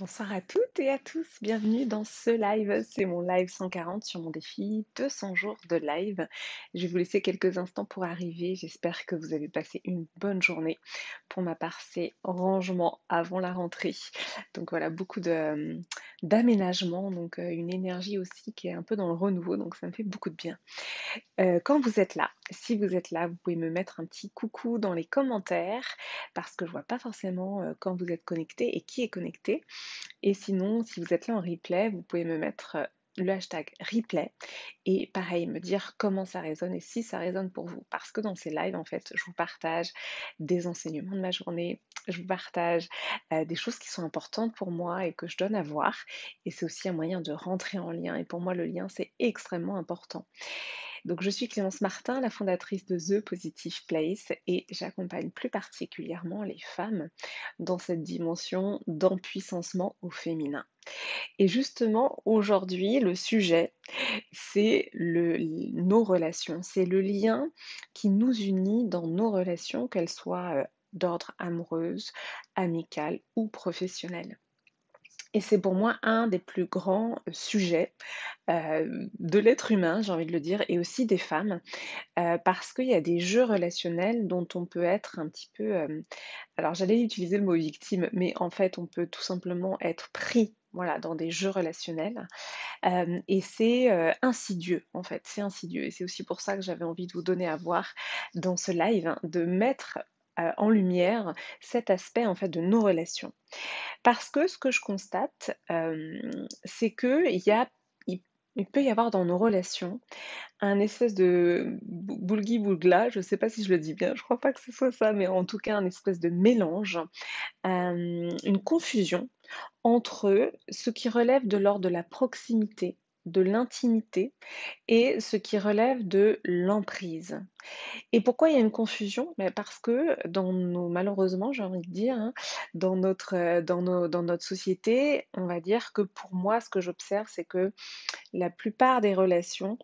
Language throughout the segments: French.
Bonsoir à toutes et à tous, bienvenue dans ce live. C'est mon live 140 sur mon défi 200 jours de live. Je vais vous laisser quelques instants pour arriver. J'espère que vous avez passé une bonne journée. Pour ma part, c'est rangement avant la rentrée. Donc voilà, beaucoup d'aménagement, donc une énergie aussi qui est un peu dans le renouveau, donc ça me fait beaucoup de bien. Quand vous êtes là, si vous êtes là, vous pouvez me mettre un petit coucou dans les commentaires parce que je vois pas forcément quand vous êtes connecté et qui est connecté. Et sinon, si vous êtes là en replay, vous pouvez me mettre le hashtag replay et pareil, me dire comment ça résonne et si ça résonne pour vous. Parce que dans ces lives, en fait, je vous partage des enseignements de ma journée, je vous partage des choses qui sont importantes pour moi et que je donne à voir. Et c'est aussi un moyen de rentrer en lien. Et pour moi, le lien, c'est extrêmement important. Donc, je suis Clémence Martin, la fondatrice de The Positive Place et j'accompagne plus particulièrement les femmes dans cette dimension d'empuissancement au féminin. Et justement, aujourd'hui, le sujet, c'est nos relations, c'est le lien qui nous unit dans nos relations, qu'elles soient d'ordre amoureuse, amicale ou professionnelle. Et c'est pour moi un des plus grands sujets de l'être humain, j'ai envie de le dire, et aussi des femmes, parce qu'il y a des jeux relationnels dont on peut être un petit peu, alors j'allais utiliser le mot victime, mais en fait on peut tout simplement être pris. Voilà, dans des jeux relationnels. Et c'est insidieux, en fait, c'est insidieux. Et c'est aussi pour ça que j'avais envie de vous donner à voir dans ce live, hein, de mettre en lumière cet aspect en fait de nos relations. Parce que ce que je constate, c'est que il, il peut y avoir dans nos relations un espèce de boulgui-boulgla, je ne sais pas si je le dis bien, je crois pas que ce soit ça, mais en tout cas un espèce de mélange, une confusion entre ce qui relève de l'ordre de la proximité, de l'intimité et ce qui relève de l'emprise. Et pourquoi il y a une confusion? Ben parce que malheureusement, j'ai envie de dire, hein, dans notre société, on va dire que pour moi, ce que j'observe, c'est que la plupart des relations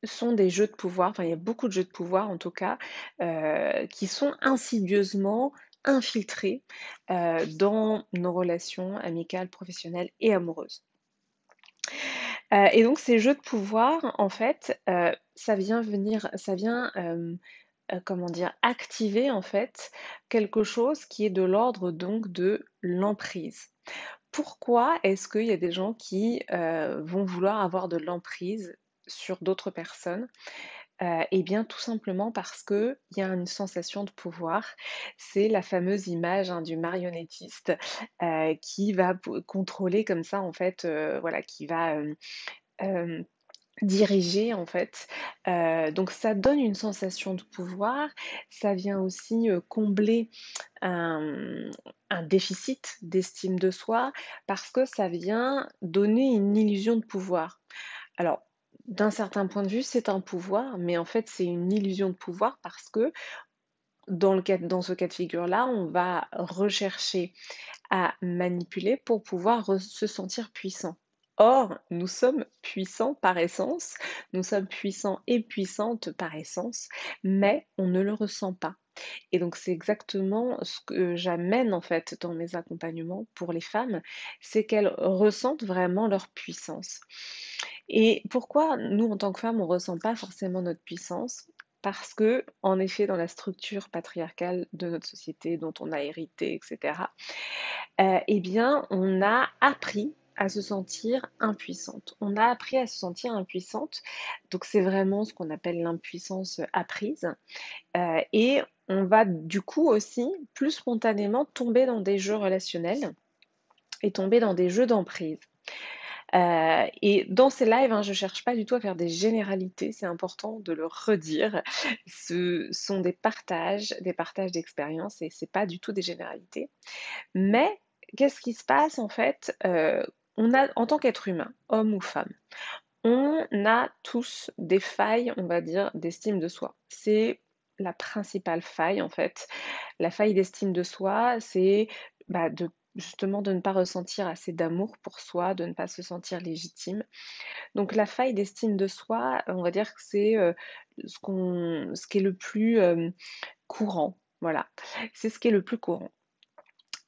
sont des jeux de pouvoir, enfin il y a beaucoup de jeux de pouvoir en tout cas, qui sont insidieusement infiltrés dans nos relations amicales, professionnelles et amoureuses. Et donc ces jeux de pouvoir, en fait, ça vient comment dire, activer en fait quelque chose qui est de l'ordre donc de l'emprise. Pourquoi est-ce qu'il y a des gens qui vont vouloir avoir de l'emprise sur d'autres personnes? Eh bien, tout simplement parce qu'il y a une sensation de pouvoir. C'est la fameuse image hein, du marionnettiste qui va contrôler comme ça, en fait, voilà, qui va euh, diriger, en fait. Donc, ça donne une sensation de pouvoir. Ça vient aussi combler un, un déficit d'estime de soi parce que ça vient donner une illusion de pouvoir. Alors, d'un certain point de vue, c'est un pouvoir, mais en fait, c'est une illusion de pouvoir parce que dans ce cas de figure-là, on va rechercher à manipuler pour pouvoir se sentir puissant. Or, nous sommes puissants par essence, nous sommes puissants et puissantes par essence, mais on ne le ressent pas. Et donc c'est exactement ce que j'amène en fait dans mes accompagnements pour les femmes, c'est qu'elles ressentent vraiment leur puissance. Et pourquoi nous en tant que femmes on ne ressent pas forcément notre puissance? Parce que, en effet, dans la structure patriarcale de notre société dont on a hérité, etc., eh bien, on a appris à se sentir impuissante. On a appris à se sentir impuissante, donc c'est vraiment ce qu'on appelle l'impuissance apprise. Et on va du coup aussi plus spontanément tomber dans des jeux relationnels et tomber dans des jeux d'emprise. Et dans ces lives, hein, je ne cherche pas du tout à faire des généralités, c'est important de le redire. Ce sont des partages d'expériences et c'est pas du tout des généralités. Mais qu'est-ce qui se passe en fait on a, en tant qu'être humain, homme ou femme, on a tous des failles, on va dire, d'estime de soi. C'est la principale faille, en fait. La faille d'estime de soi, c'est justement de ne pas ressentir assez d'amour pour soi, de ne pas se sentir légitime. Donc la faille d'estime de soi, on va dire que c'est ce qui est le plus courant. Voilà, c'est ce qui est le plus courant.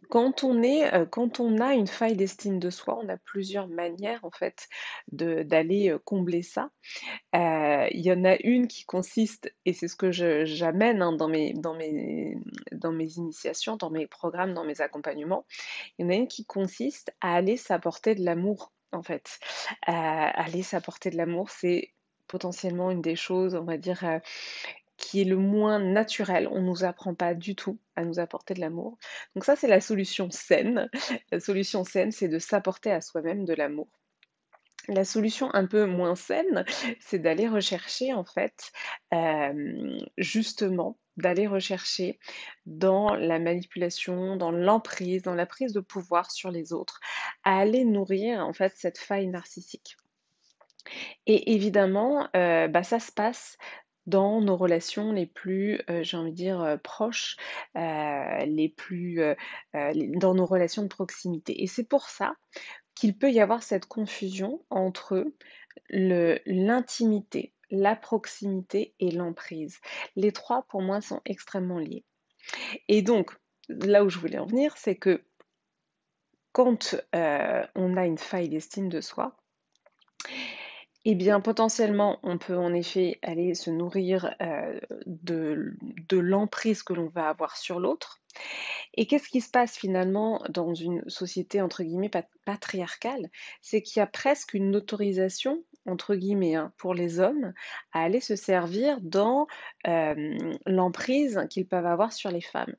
quand on a une faille d'estime de soi, on a plusieurs manières en fait d'aller combler ça. Il y en a une qui consiste, et c'est ce que j'amène hein, dans mes initiations, dans mes programmes, dans mes accompagnements. Il y en a une qui consiste à aller s'apporter de l'amour, en fait. Aller s'apporter de l'amour, c'est potentiellement une des choses, on va dire, qui est le moins naturel. On ne nous apprend pas du tout à nous apporter de l'amour. Donc ça, c'est la solution saine. La solution saine, c'est de s'apporter à soi-même de l'amour. La solution un peu moins saine, c'est d'aller rechercher en fait, justement, d'aller rechercher dans la manipulation, dans l'emprise, dans la prise de pouvoir sur les autres, à aller nourrir en fait cette faille narcissique. Et évidemment, bah, ça se passe dans nos relations les plus, j'ai envie de dire, proches, les plus, dans nos relations de proximité. Et c'est pour ça qu'il peut y avoir cette confusion entre l'intimité, la proximité et l'emprise. Les trois, pour moi, sont extrêmement liés. Et donc, là où je voulais en venir, c'est que quand on a une faille d'estime de soi, eh bien, potentiellement, on peut en effet aller se nourrir de l'emprise que l'on va avoir sur l'autre. Et qu'est-ce qui se passe finalement dans une société entre guillemets patriarcale? C'est qu'il y a presque une autorisation entre guillemets hein, pour les hommes à aller se servir dans l'emprise qu'ils peuvent avoir sur les femmes.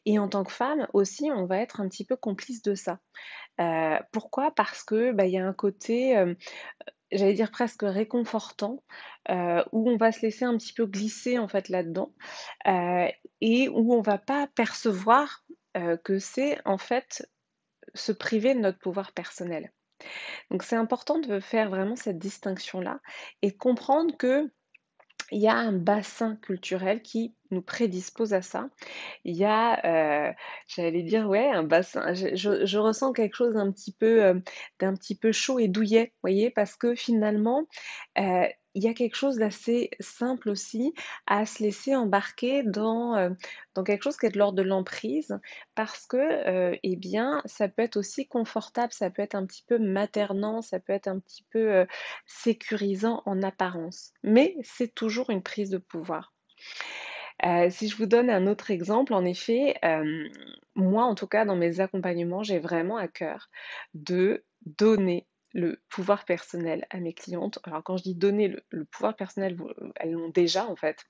Et en tant que femme aussi, on va être un petit peu complice de ça. Pourquoi? Parce que bah, il y a un côté, j'allais dire presque réconfortant, où on va se laisser un petit peu glisser en fait là-dedans, heu, et où on va pas percevoir, que c'est en fait se priver de notre pouvoir personnel. Donc c'est important de faire vraiment cette distinction-là et de comprendre qu'il y a un bassin culturel qui nous prédispose à ça. Il y a, j'allais dire, ouais, un bassin. Je ressens quelque chose d'un petit peu chaud et douillet, vous voyez, parce que finalement, il y a quelque chose d'assez simple aussi à se laisser embarquer dans quelque chose qui est de l'ordre de l'emprise, parce que, eh bien, ça peut être aussi confortable, ça peut être un petit peu maternant, ça peut être un petit peu sécurisant en apparence, mais c'est toujours une prise de pouvoir. Si je vous donne un autre exemple, en effet, moi, en tout cas, dans mes accompagnements, j'ai vraiment à cœur de donner le pouvoir personnel à mes clientes. Alors quand je dis donner le pouvoir personnel, elles l'ont déjà en fait,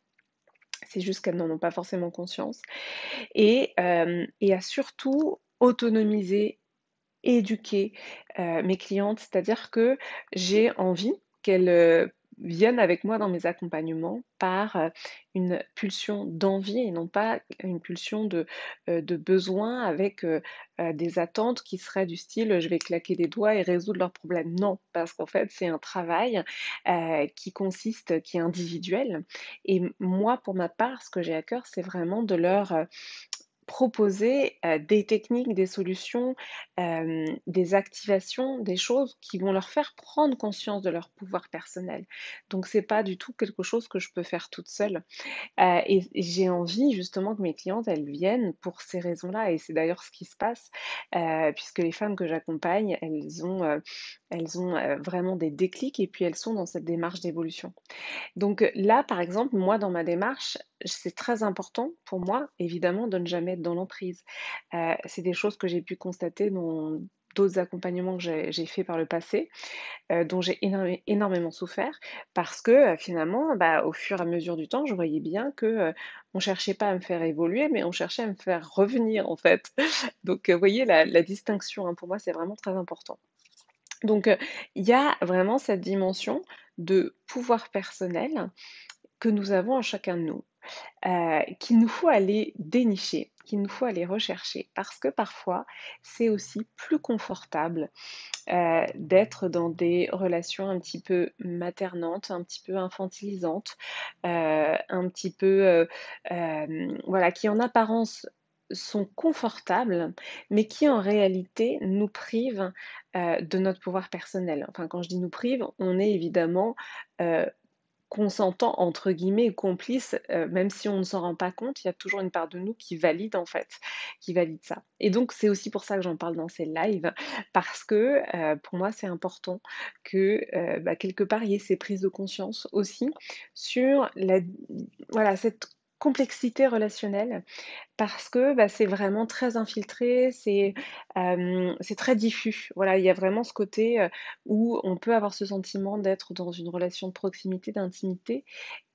c'est juste qu'elles n'en ont pas forcément conscience et à surtout autonomiser, éduquer, mes clientes. C'est-à-dire que j'ai envie qu'elles, viennent avec moi dans mes accompagnements par, une pulsion d'envie et non pas une pulsion de besoin avec, des attentes qui seraient du style: «Je vais claquer des doigts et résoudre leurs problèmes». Non, parce qu'en fait, c'est un travail, qui est individuel et moi, pour ma part, ce que j'ai à cœur, c'est vraiment de leur, proposer, des techniques, des solutions, des activations, des choses qui vont leur faire prendre conscience de leur pouvoir personnel. Donc c'est pas du tout quelque chose que je peux faire toute seule. Et j'ai envie justement que mes clientes, elles viennent pour ces raisons-là et c'est d'ailleurs ce qui se passe, puisque les femmes que j'accompagne, elles ont, vraiment des déclics et puis elles sont dans cette démarche d'évolution. Donc là, par exemple, moi, dans ma démarche, c'est très important pour moi, évidemment, de ne jamais être dans l'emprise. C'est des choses que j'ai pu constater dans d'autres accompagnements que j'ai fait par le passé, dont j'ai énormément souffert parce que, finalement, bah, au fur et à mesure du temps, je voyais bien que, on cherchait pas à me faire évoluer, mais on cherchait à me faire revenir, en fait. Donc, vous voyez la distinction, hein, pour moi, c'est vraiment très important. Donc, il y a vraiment cette dimension de pouvoir personnel que nous avons en chacun de nous, qu'il nous faut aller dénicher, qu'il nous faut aller rechercher, parce que parfois, c'est aussi plus confortable d'être dans des relations un petit peu maternantes, un petit peu infantilisantes, un petit peu, voilà, qui en apparence sont confortables, mais qui en réalité nous privent de notre pouvoir personnel. Enfin, quand je dis nous privent, on est évidemment consentants, entre guillemets, complices, même si on ne s'en rend pas compte, il y a toujours une part de nous qui valide en fait, qui valide ça. Et donc c'est aussi pour ça que j'en parle dans ces lives, parce que pour moi c'est important que bah, quelque part il y ait ces prises de conscience aussi sur voilà, cette complexité relationnelle parce que, bah, c'est vraiment très infiltré, c'est très diffus. Voilà, il y a vraiment ce côté, où on peut avoir ce sentiment d'être dans une relation de proximité, d'intimité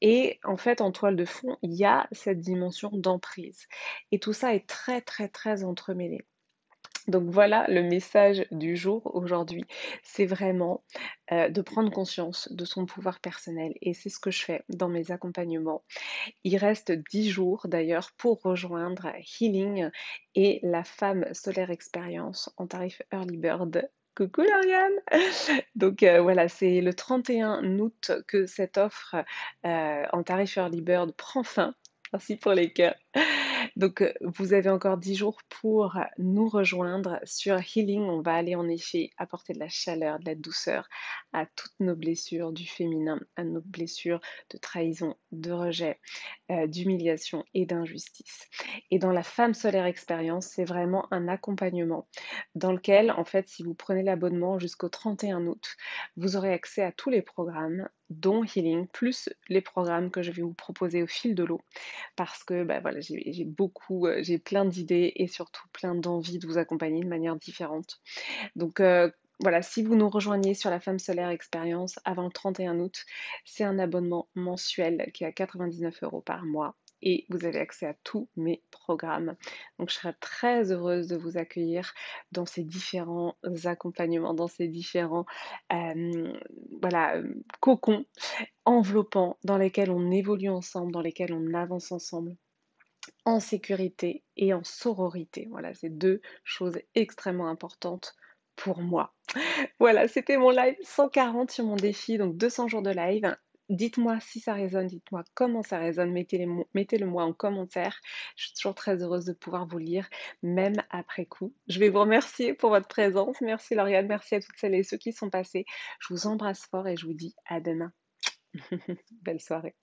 et en fait, en toile de fond, il y a cette dimension d'emprise et tout ça est très, très, très entremêlé. Donc voilà le message du jour aujourd'hui, c'est vraiment, de prendre conscience de son pouvoir personnel et c'est ce que je fais dans mes accompagnements. Il reste 10 jours d'ailleurs pour rejoindre Healing et la femme solaire expérience en tarif Early Bird. Coucou Lauriane! Donc voilà, c'est le 31 août que cette offre en tarif Early Bird prend fin. Merci pour les cœurs. Donc vous avez encore 10 jours pour nous rejoindre sur Healing. On va aller en effet apporter de la chaleur, de la douceur à toutes nos blessures du féminin, à nos blessures de trahison, de rejet, d'humiliation et d'injustice. Et dans la femme solaire expérience, c'est vraiment un accompagnement dans lequel, en fait, si vous prenez l'abonnement jusqu'au 31 août, vous aurez accès à tous les programmes, dont Healing, plus les programmes que je vais vous proposer au fil de l'eau, parce que bah, voilà, j'ai beaucoup, j'ai plein d'idées et surtout plein d'envie de vous accompagner de manière différente. Donc voilà, si vous nous rejoignez sur la Femme Solaire Expérience avant le 31 août, c'est un abonnement mensuel qui est à 99 € par mois et vous avez accès à tous mes programmes. Donc je serai très heureuse de vous accueillir dans ces différents accompagnements, dans ces différents voilà, cocons enveloppants dans lesquels on évolue ensemble, dans lesquels on avance ensemble en sécurité et en sororité. Voilà, c'est deux choses extrêmement importantes pour moi. Voilà, c'était mon live 140 sur mon défi, donc 200 jours de live. Dites-moi si ça résonne, dites-moi comment ça résonne, mettez-le moi en commentaire. Je suis toujours très heureuse de pouvoir vous lire, même après coup. Je vais vous remercier pour votre présence. Merci Lauriane, merci à toutes celles et ceux qui sont passés. Je vous embrasse fort et je vous dis à demain. Belle soirée.